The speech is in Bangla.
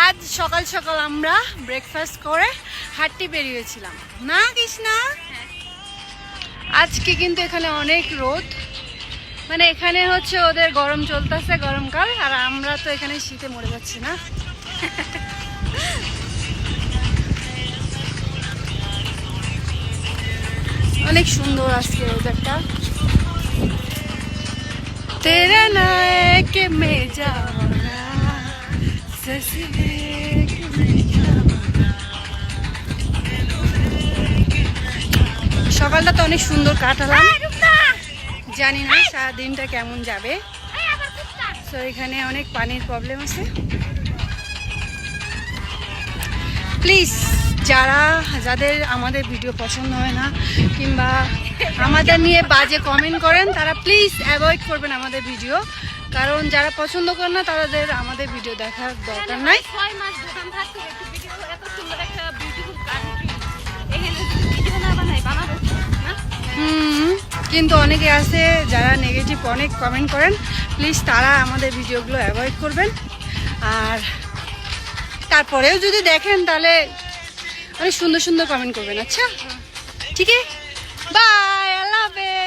আজ সকাল সকাল আমরা ব্রেকফাস্ট করে হাঁটতে বেরিয়েছিলাম না কৃষ্ণা। আজকে কিন্তু এখানে অনেক রোদ, মানে এখানে হচ্ছে ওদের গরম চলতেছে, গরমকাল, আর আমরা তো এখানে শীতে মরে যাচ্ছি না। অনেক সুন্দর আজকে ওয়েদারটা। তেরা নায়ক মে যাওনা সকালটা তো অনেক সুন্দর কাটালাম, জানি না সারাদিনটা কেমন যাবে। তো এখানে অনেক পানির প্রবলেম আছে। প্লিজ যাদের আমাদের ভিডিও পছন্দ হয় না কিংবা আমাদের নিয়ে বাজে কমেন্ট করেন তারা প্লিজ অ্যাভয়েড করবেন আমাদের ভিডিও, কারণ যারা পছন্দ করেন না তাদের আমাদের ভিডিও দেখার দরকার নাই। কিন্তু অনেকে আছে যারা নেগেটিভ অনেক কমেন্ট করেন, প্লিজ তারা আমাদের ভিডিওগুলো অ্যাভয়েড করবেন। আর তারপরেও যদি দেখেন তাহলে অনেক সুন্দর সুন্দর কমেন্ট করবেন। আচ্ছা ঠিক আছে, বাই, আল্লাহ হাফেজ।